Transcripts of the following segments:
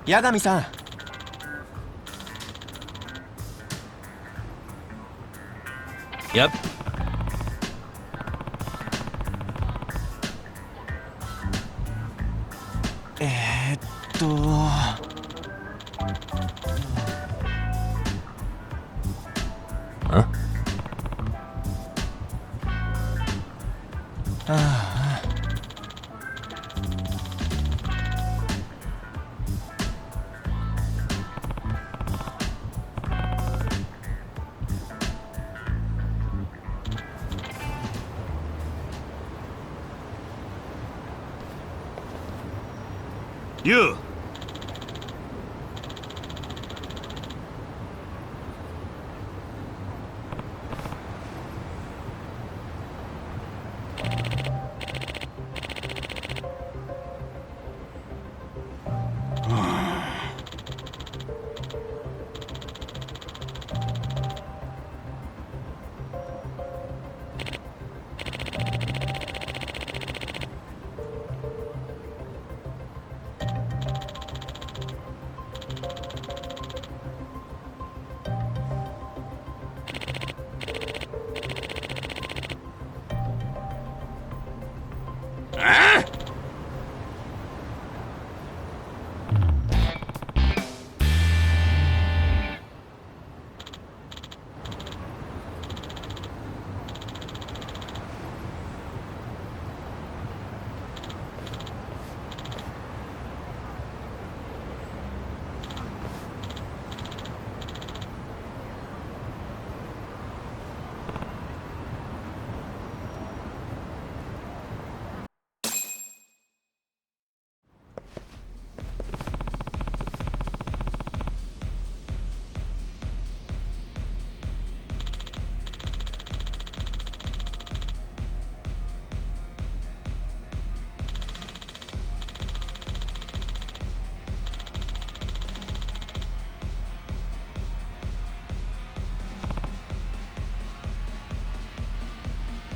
Yagami-san. Yep. Eh, ユウ。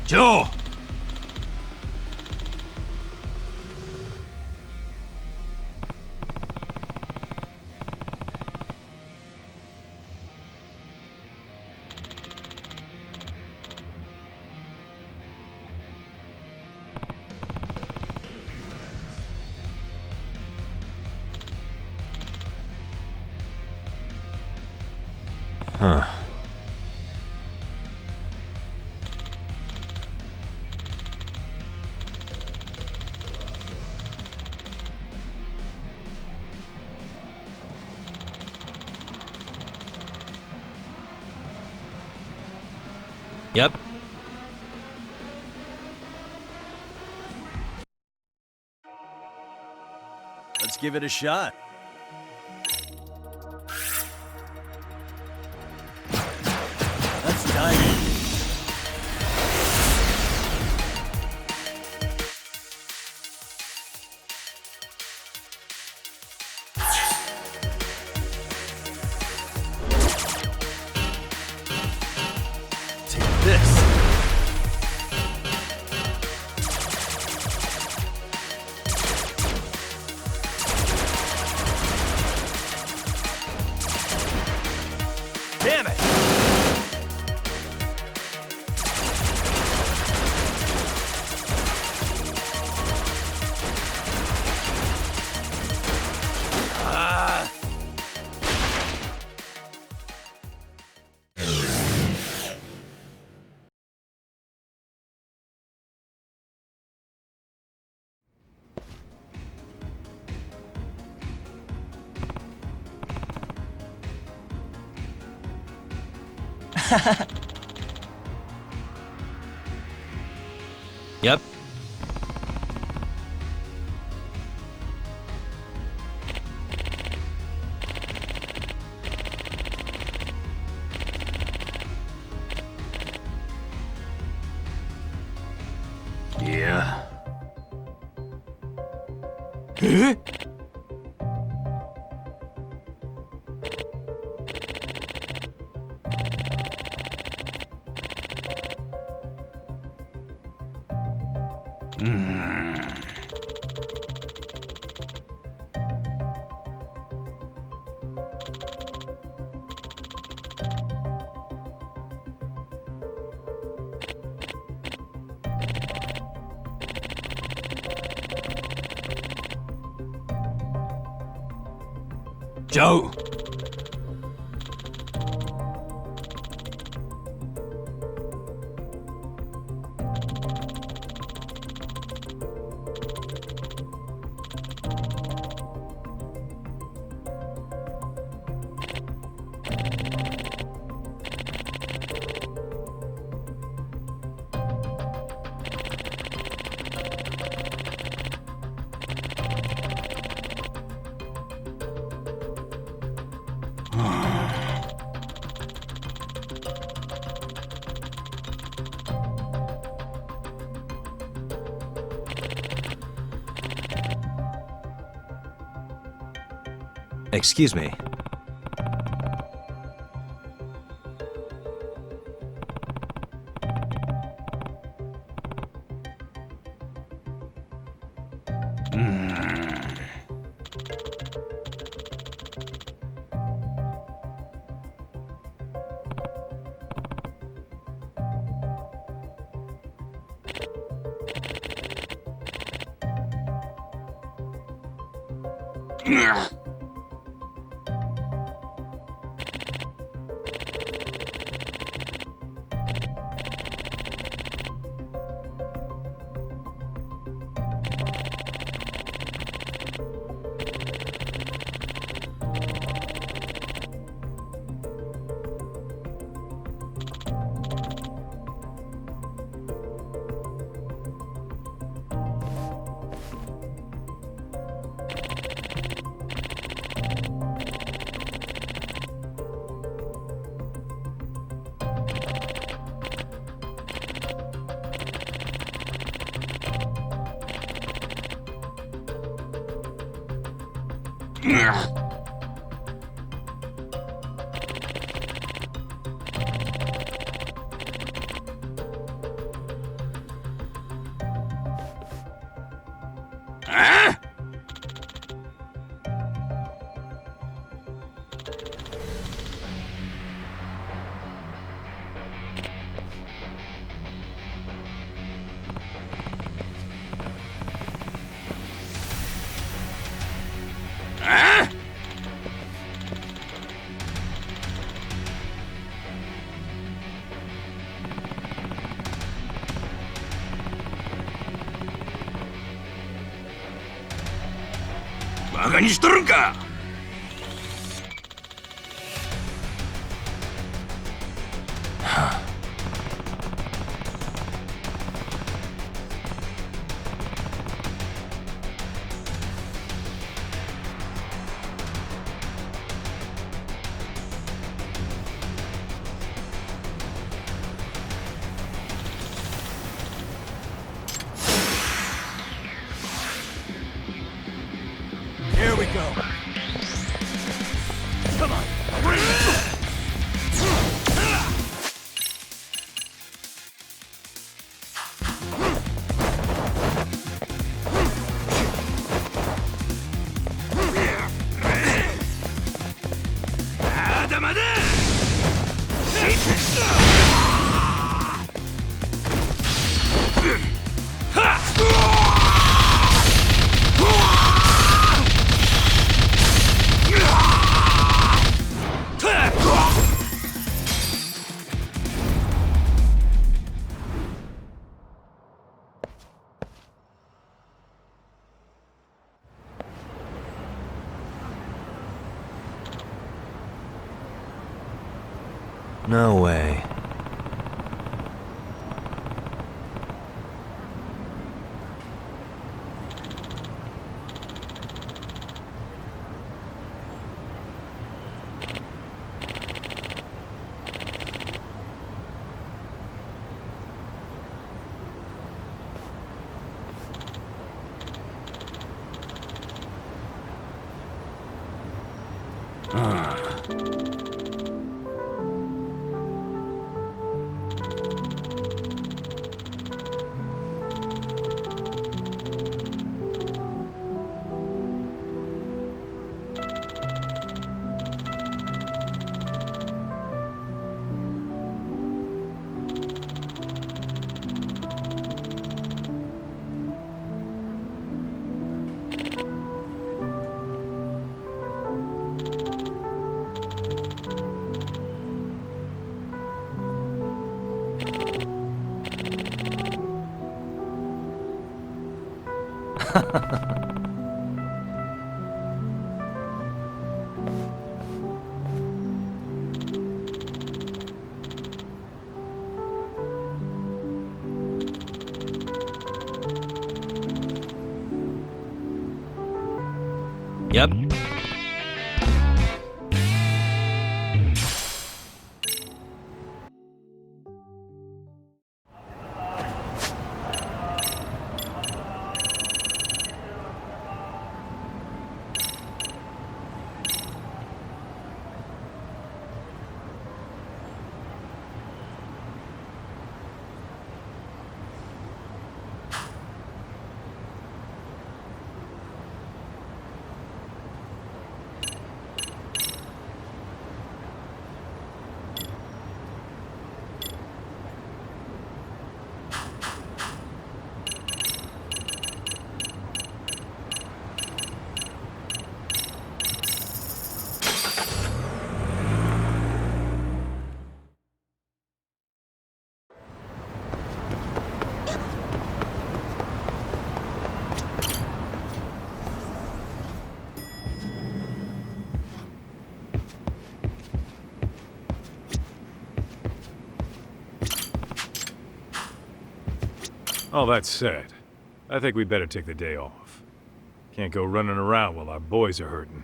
ジョー。Huh. Yep. Let's give it a shot. Let's dive in. Take this. Damn it! Ah. Yep. Yeah. え？ちゃう。Excuse me.バカにしとるんか。Here we go. Come on, bring it. No way. Yep. All that said, I think we better take the day off. Can't go running around while our boys are hurting.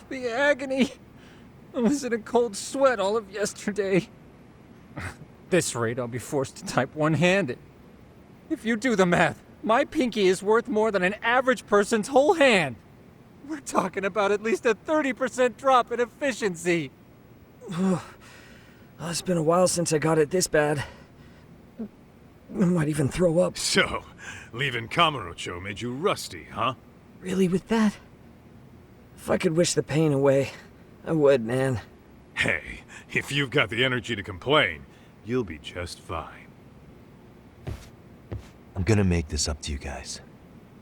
The agony! I was in a cold sweat all of yesterday. At this rate, I'll be forced to type one-handed. If you do the math, my pinky is worth more than an average person's whole hand. We're talking about at least a 30% drop in efficiency. It's been a while since I got it this bad. I might even throw up. So, leaving Kamurocho made you rusty, huh? Really, with that? If I could wish the pain away, I would, man. Hey, if you've got the energy to complain, you'll be just fine. I'm gonna make this up to you guys.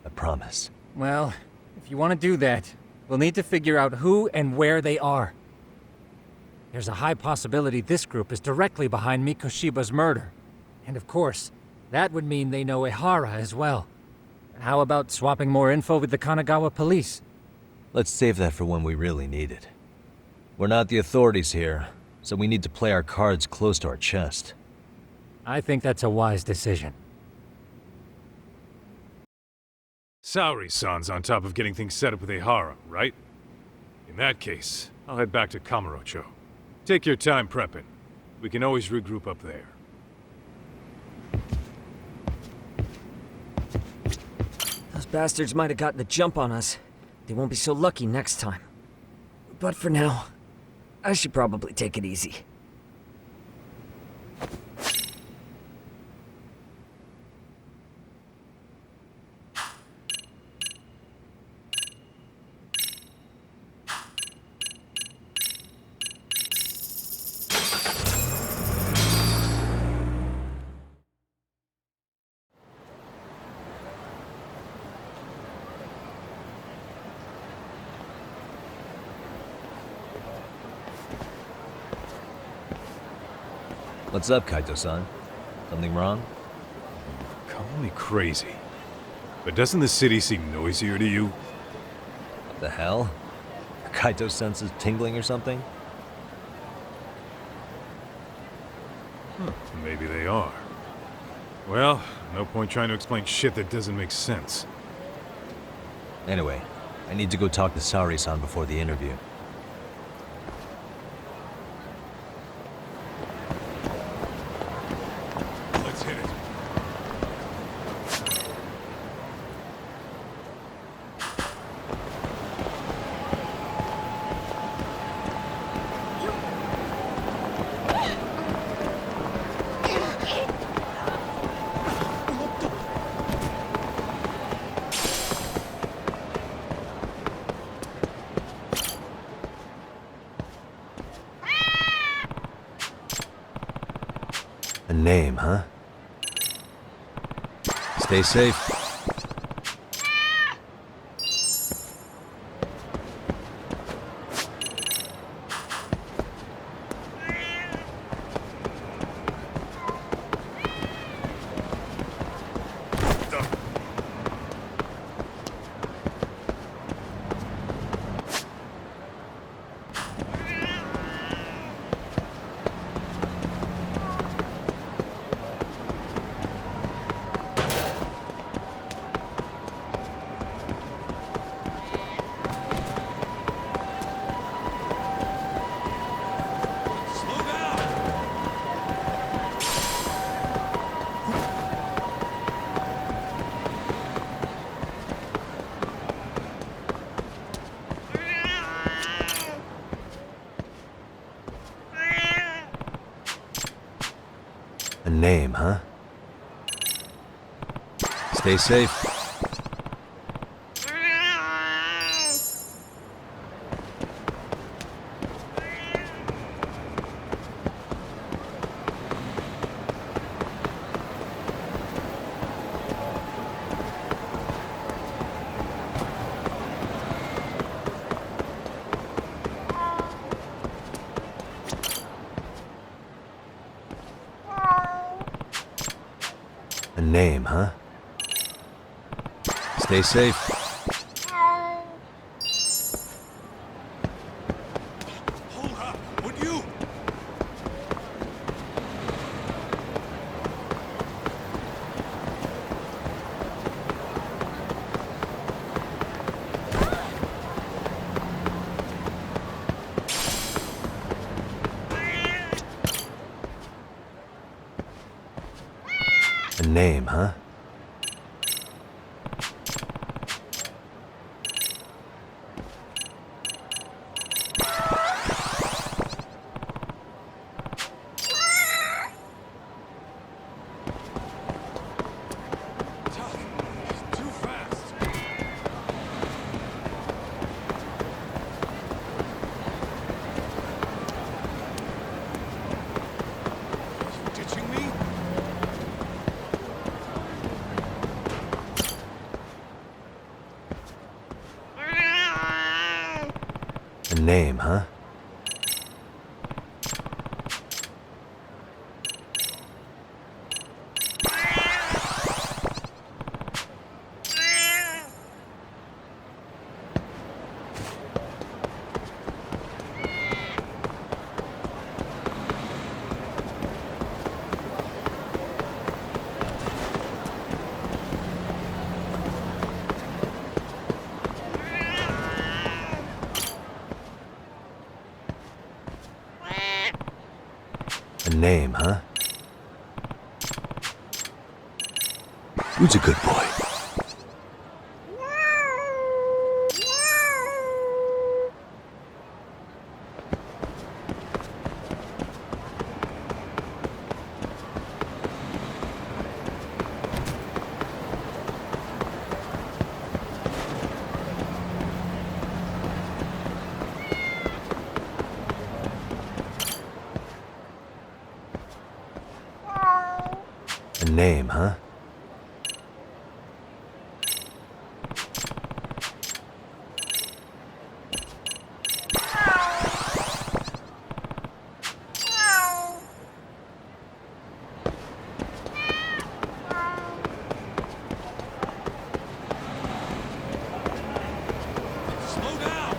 I promise. Well, if you want to do that, we'll need to figure out who and where they are. There's a high possibility this group is directly behind Mikoshiba's murder. And of course, that would mean they know Ehara as well. How about swapping more info with the Kanagawa police? Let's save that for when we really need it. We're not the authorities here, so we need to play our cards close to our chest. I think that's a wise decision. Saori-san's on top of getting things set up with Ehara, right? In that case, I'll head back to Kamurocho. Take your time prepping. We can always regroup up there. Those bastards might have gotten the jump on us. They won't be so lucky next time. But for now, I should probably take it easy. What's up, Kaito-san? Something wrong? Call me crazy, but doesn't the city seem noisier to you? What the hell? Kaito's senses tingling or something? Maybe they are. Well, no point trying to explain shit that doesn't make sense. Anyway, I need to go talk to Saori-san before the interview. Let's hit it. A name, huh? Stay safe. A name, huh? Stay safe. A name, huh? Stay safe. Hold up, would you? A name, huh? Too fast. Ditching me? A name, huh? A name, huh? Who's a good boy? A name, huh? Slow down.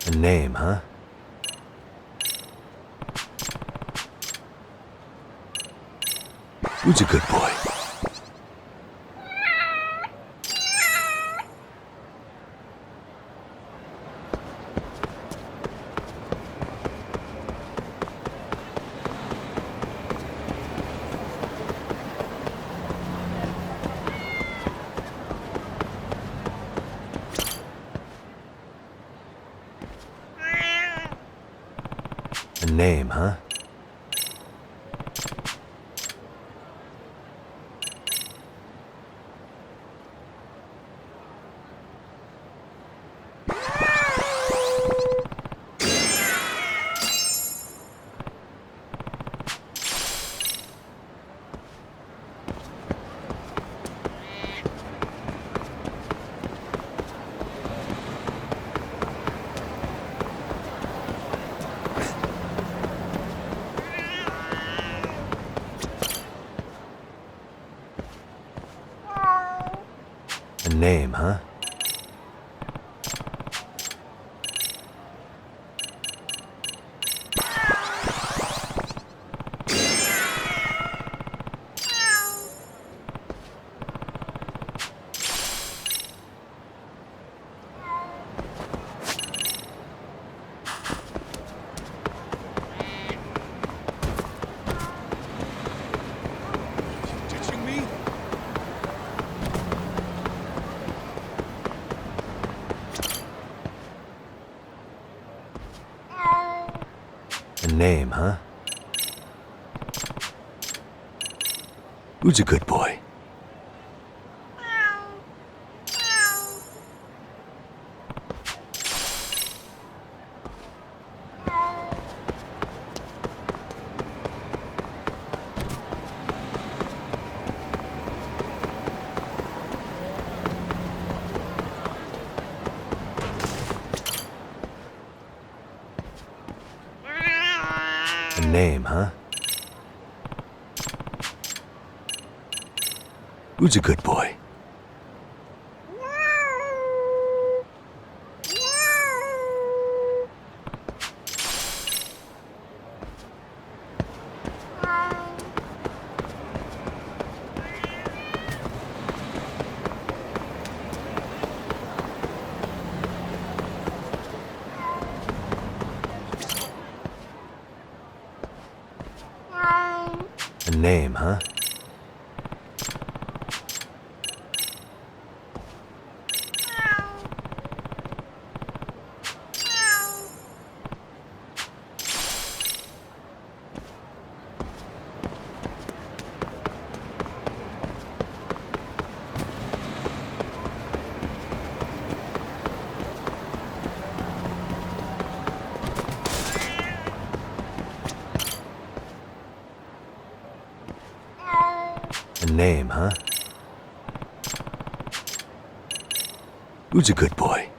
A name, huh? Who's a good boy? A name, huh? name, huh? Ditching me? A name, huh? Who's a good boy? A name, huh? Who's a good boy? A name, huh? A name, huh? Who's a good boy?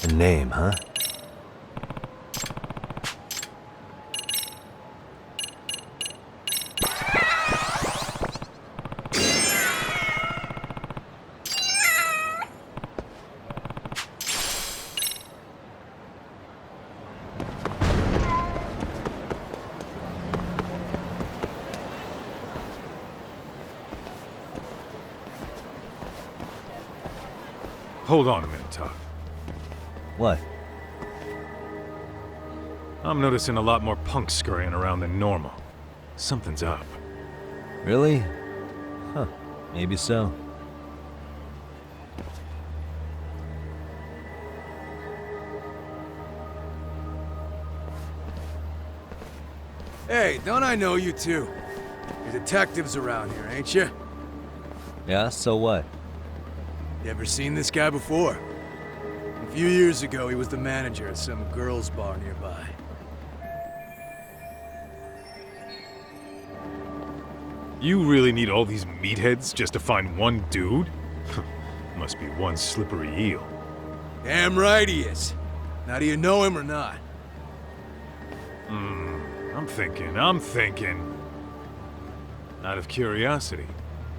A name, huh? Hold on a minute, Todd. What? I'm noticing a lot more punks scurrying around than normal. Something's up. Really? Huh. Maybe so. Hey, don't I know you two? You're detectives around here, ain't you? Yeah, so what? You ever seen this guy before? A few years ago, he was the manager at some girls' bar nearby. You really need all these meatheads just to find one dude? Must be one slippery eel. Damn right he is. Now, do you know him or not? I'm thinking. Out of curiosity,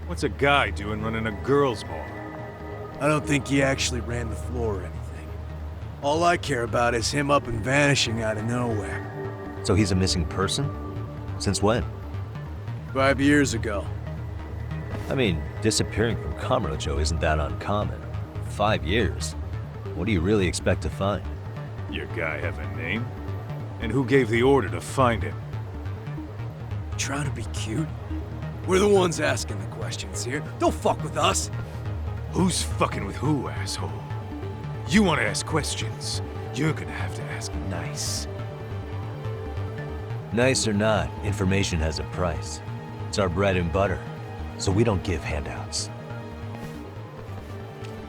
what's a guy doing running a girls' bar? I don't think he actually ran the floor or anything. All I care about is him up and vanishing out of nowhere. So he's a missing person? Since when? 5 years ago. I mean, disappearing from Kamurocho isn't that uncommon. 5 years? What do you really expect to find? Your guy have a name? And who gave the order to find him? Trying to be cute? We're the ones asking the questions here. Don't fuck with us. Who's fucking with who, asshole? You want to ask questions? You're gonna have to ask nice. Nice or not, information has a price. It's our bread and butter, so we don't give handouts.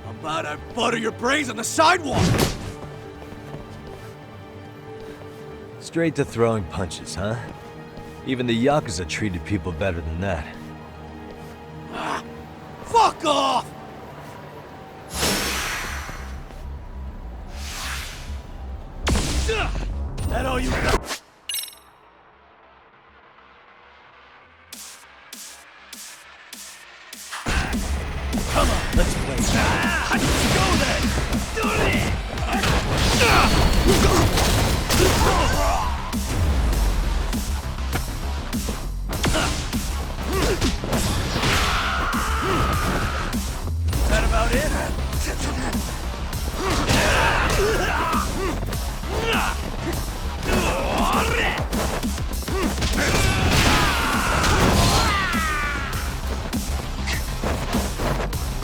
How about I butter your brains on the sidewalk? Straight to throwing punches, huh? Even the Yakuza treated people better than that. Fuck off! That all you got? Come on, let's play. Go then! Is that about it?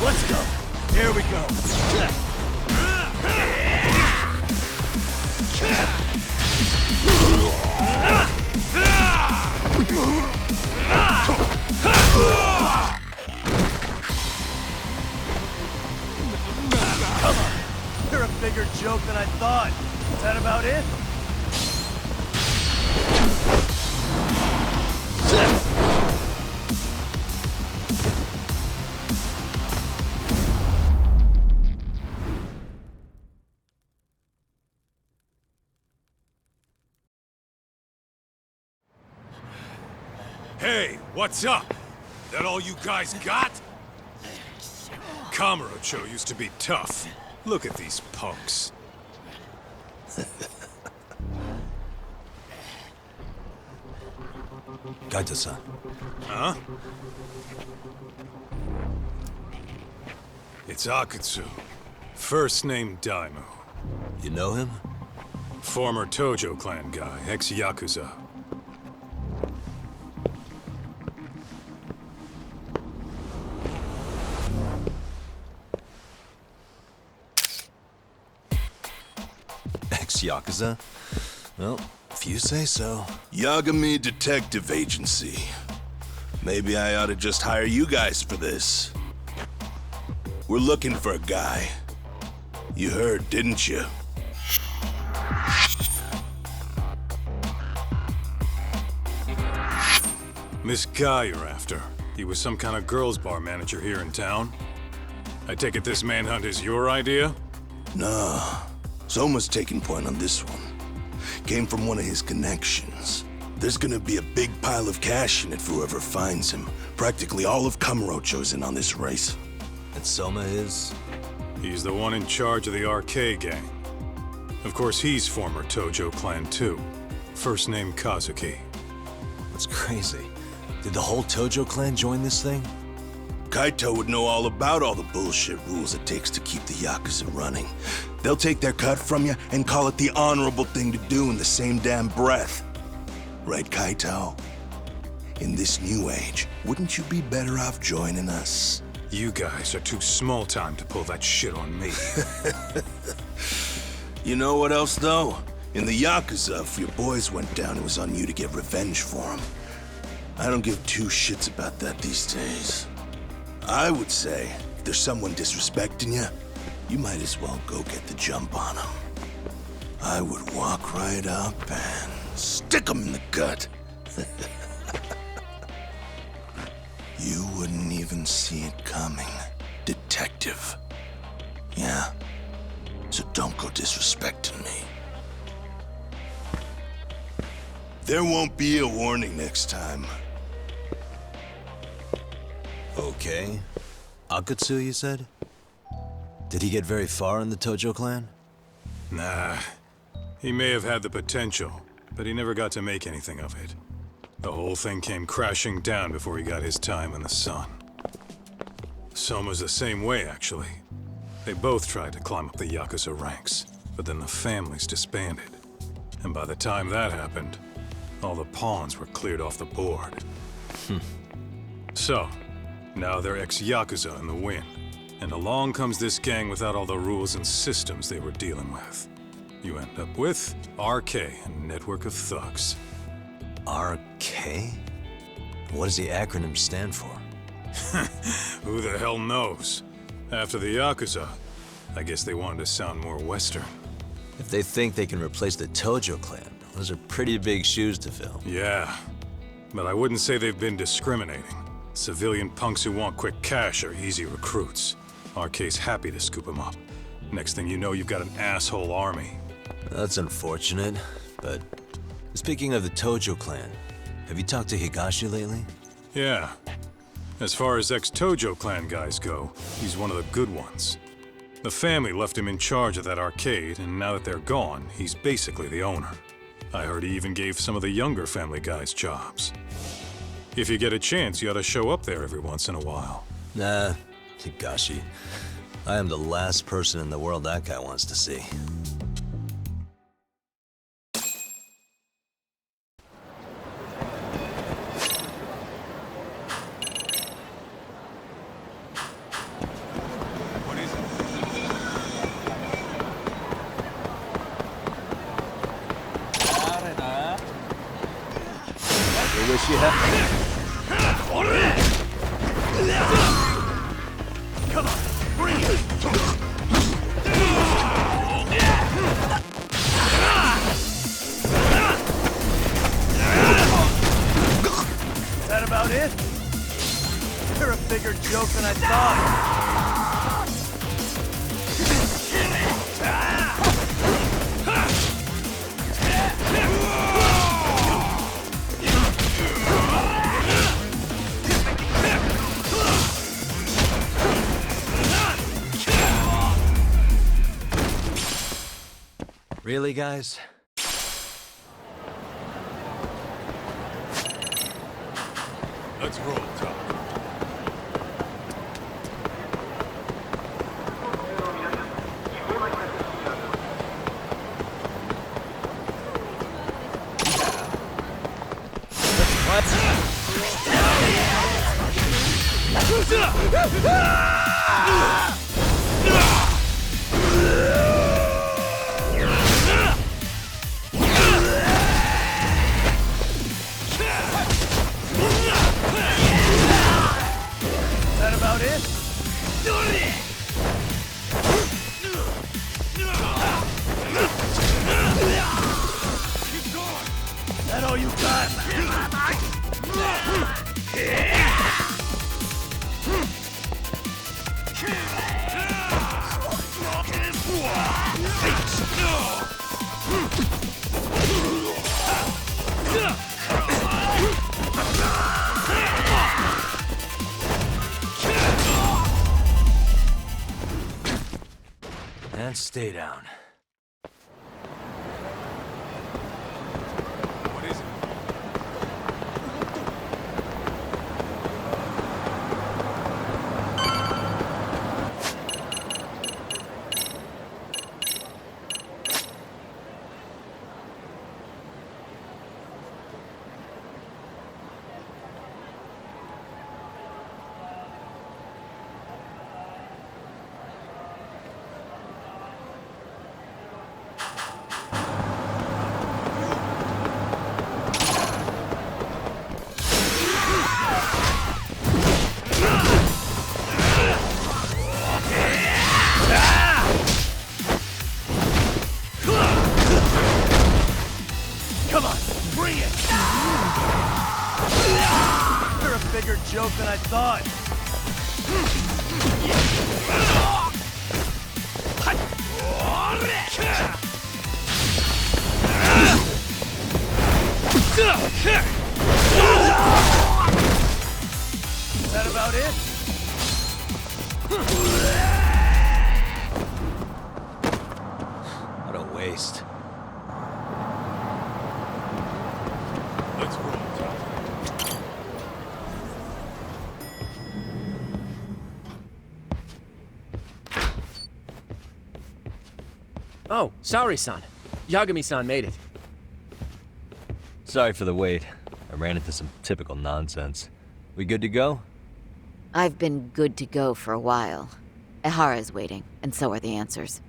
Let's go. Here we go. Come on. You're a bigger joke than I thought. Is that about it? Hey, what's up? That all you guys got? Kamurocho used to be tough. Look at these punks. Kaito-san. Huh? It's Akutsu. First name Daimyo. You know him? Former Tojo clan guy, ex-Yakuza. Ex-Yakuza? Well, if you say so. Yagami Detective Agency. Maybe I ought to just hire you guys for this. We're looking for a guy. You heard, didn't you? This guy you're after, he was some kind of girls' bar manager here in town? I take it this manhunt is your idea? Nah. Soma's taking point on this one. Came from one of his connections. There's gonna be a big pile of cash in it for whoever finds him. Practically all of Kamurocho's in on this race. And Soma is? He's the one in charge of the RK gang. Of course, he's former Tojo clan too. First name Kazuki. That's crazy. Did the whole Tojo clan join this thing? Kaito would know all about all the bullshit rules it takes to keep the Yakuza running. They'll take their cut from you and call it the honorable thing to do in the same damn breath. Right, Kaito? In this new age, wouldn't you be better off joining us? You guys are too small time to pull that shit on me. You know what else, though? In the Yakuza, if your boys went down, it was on you to get revenge for them. I don't give two shits about that these days. I would say, if there's someone disrespecting you, you might as well go get the jump on them. I would walk right up and stick them in the gut. You wouldn't even see it coming, detective. Yeah? So don't go disrespecting me. There won't be a warning next time. Okay. Akutsu, you said? Did he get very far in the Tojo clan? Nah. He may have had the potential, but he never got to make anything of it. The whole thing came crashing down before he got his time in the sun. Soma's the same way, actually. They both tried to climb up the Yakuza ranks, but then the families disbanded. And by the time that happened, all the pawns were cleared off the board. So, now they're ex-Yakuza in the wind. And along comes this gang without all the rules and systems they were dealing with. You end up with RK, a network of thugs. RK? What does the acronym stand for? Who the hell knows? After the Yakuza, I guess they wanted to sound more Western. If they think they can replace the Tojo clan, Those are pretty big shoes to fill. Yeah, but I wouldn't say they've been discriminating. Civilian punks who want quick cash are easy recruits. RK's happy to scoop them up. Next thing you know, you've got an asshole army. That's unfortunate, but speaking of the Tojo clan, have you talked to Higashi lately? Yeah. As far as ex-Tojo clan guys go, he's one of the good ones. The family left him in charge of that arcade, and now that they're gone, he's basically the owner. I heard he even gave some of the younger family guys jobs. If you get a chance, you ought to show up there every once in a while. Nah, Higashi. I am the last person in the world that guy wants to see. I wish you had. Come on, bring it! Is that about it? You're a bigger joke than I thought. Really, guys? Let's roll, Tom. Is that about it? That all you got? And stay down. What is it? Come on, bring it! You're a bigger joke than I thought. Is that about it? What a waste. Let's roll, Tom. Oh, sorry-san. Yagami-san made it. Sorry for the wait. I ran into some typical nonsense. We good to go? I've been good to go for a while. Ehara's waiting, and so are the answers.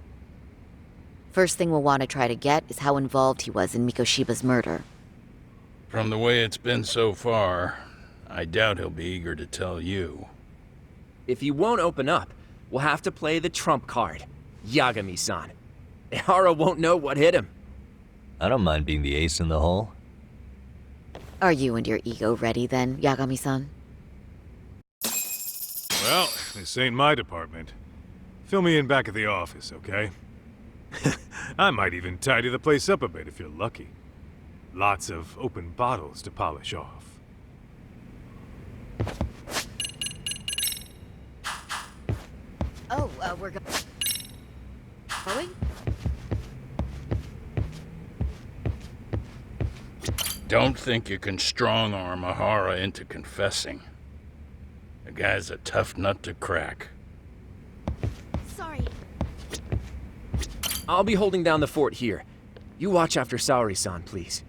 First thing we'll want to try to get is how involved he was in Mikoshiba's murder. From the way it's been so far, I doubt he'll be eager to tell you. If he won't open up, we'll have to play the trump card. Yagami-san. Ehara won't know what hit him. I don't mind being the ace in the hole. Are you and your ego ready then, Yagami-san? Well, this ain't my department. Fill me in back at the office, okay? I might even tidy the place up a bit if you're lucky. Lots of open bottles to polish off. Oh, we're going? Don't think you can strong-arm Ahara into confessing. The guy's a tough nut to crack. Sorry. I'll be holding down the fort here. You watch after Saori-san, please.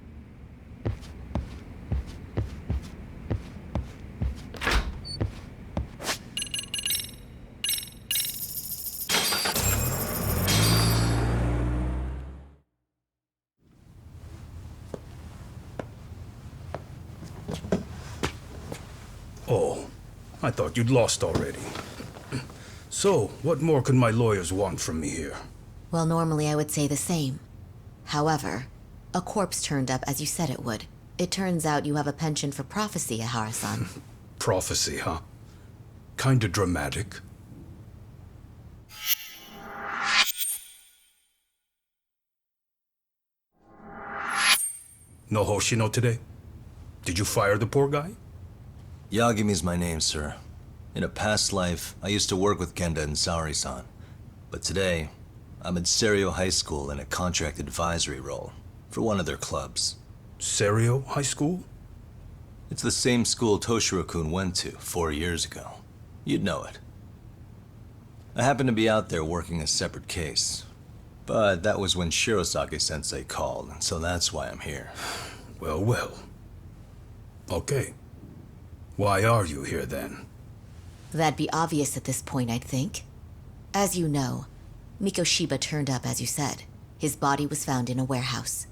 Oh, I thought you'd lost already. So, what more could my lawyers want from me here? Well, normally I would say the same. However, a corpse turned up as you said it would. It turns out you have a penchant for prophecy, Ahara-san. Prophecy, huh? Kinda dramatic. No Hoshino today? Did you fire the poor guy? Yagami's my name, sir. In a past life, I used to work with Kenda and Saori-san. But today, I'm at Serio High School in a contract advisory role for one of their clubs. Serio High School? It's the same school Toshiro-kun went to 4 years ago. You'd know it. I happened to be out there working a separate case. But that was when Shirosake-sensei called, and so that's why I'm here. Well, well. Okay. Why are you here then? That'd be obvious at this point, I'd think. As you know, Mikoshiba turned up as you said. His body was found in a warehouse.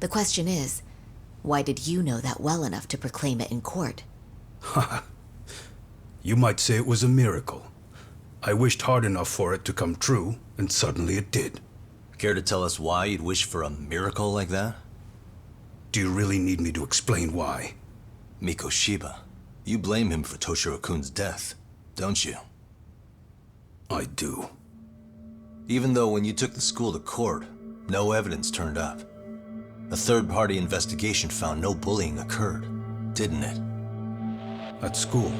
The question is, why did you know that well enough to proclaim it in court? Haha. You might say it was a miracle. I wished hard enough for it to come true, and suddenly it did. Care to tell us why you'd wish for a miracle like that? Do you really need me to explain why? Mikoshiba. You blame him for Toshiro-kun's death, don't you? I do. Even though when you took the school to court, no evidence turned up. A third-party investigation found no bullying occurred, didn't it? At school,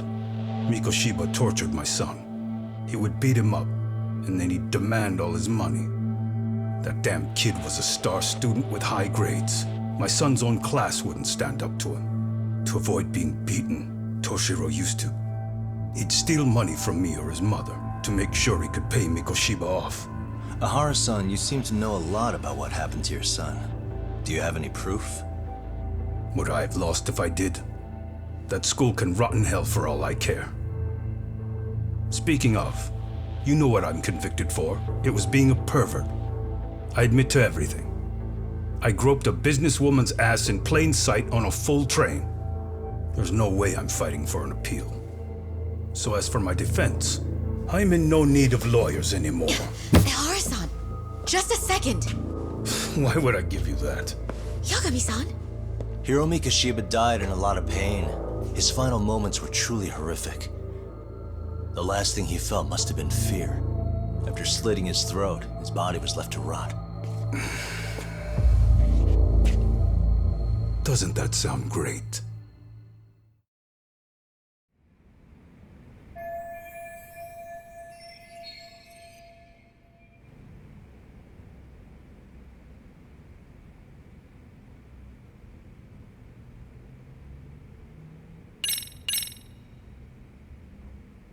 Mikoshiba tortured my son. He would beat him up, and then he'd demand all his money. That damn kid was a star student with high grades. My son's own class wouldn't stand up to him. To avoid being beaten, Toshiro used to. He'd steal money from me or his mother to make sure he could pay Mikoshiba off. Ahara-san, you seem to know a lot about what happened to your son. Do you have any proof? Would I have lost if I did? That school can rot in hell for all I care. Speaking of, you know what I'm convicted for. It was being a pervert. I admit to everything. I groped a businesswoman's ass in plain sight on a full train. There's no way I'm fighting for an appeal. So as for my defense, I'm in no need of lawyers anymore. Ahara-san, just a second. Why would I give you that? Yagami-san? Hiro Mikoshiba died in a lot of pain. His final moments were truly horrific. The last thing he felt must have been fear. After slitting his throat, his body was left to rot. Doesn't that sound great?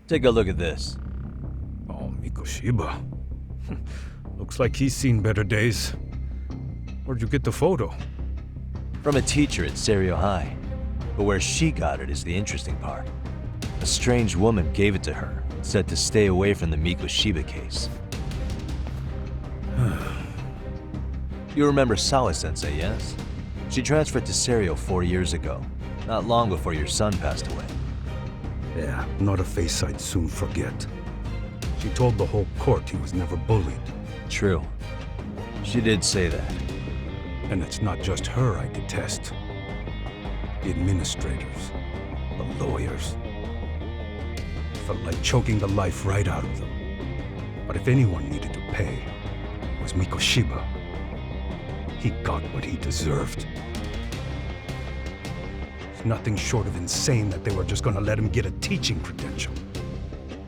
Take a look at this. Oh, Mikoshiba. Looks like he's seen better days. Where'd you get the photo? From a teacher at Serio High. But where she got it is the interesting part. A strange woman gave it to her and said to stay away from the Mikoshiba case. You remember Sawa-sensei, yes? She transferred to Serio 4 years ago, not long before your son passed away. Yeah, not a face I'd soon forget. She told the whole court he was never bullied. True. She did say that. And it's not just her I detest. The administrators, the lawyers. Felt like choking the life right out of them. But if anyone needed to pay, it was Mikoshiba. He got what he deserved. It's nothing short of insane that they were just gonna let him get a teaching credential.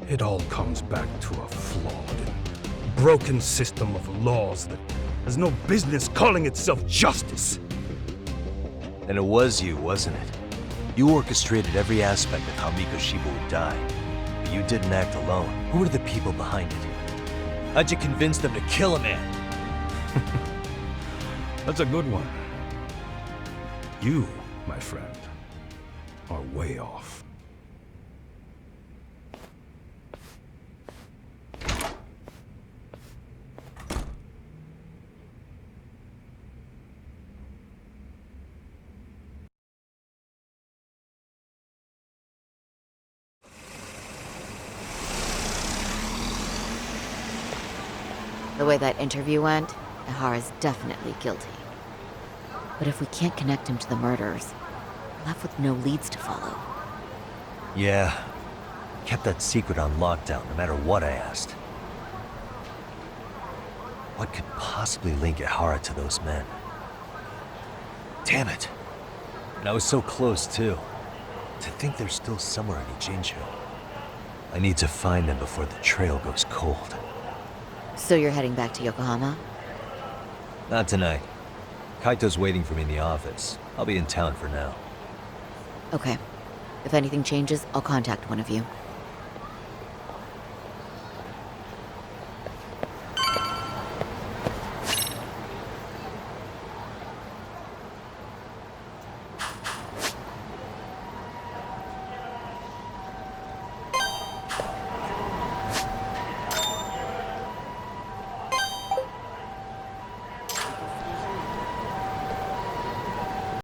It all comes back to a flawed and broken system of laws that has no business calling itself justice. And it was you, wasn't it? You orchestrated every aspect of how Mikoshiba would die. But you didn't act alone. Who were the people behind it? How'd you convince them to kill a man? That's a good one. You, my friend, are way off. The way that interview went, Ihara's definitely guilty. But if we can't connect him to the murderers, we're left with no leads to follow. Yeah. Kept that secret on lockdown, no matter what I asked. What could possibly link Ihara to those men? Damn it. And I was so close, too. To think they're still somewhere in Ijincho. I need to find them before the trail goes cold. So you're heading back to Yokohama? Not tonight. Kaito's waiting for me in the office. I'll be in town for now. Okay. If anything changes, I'll contact one of you.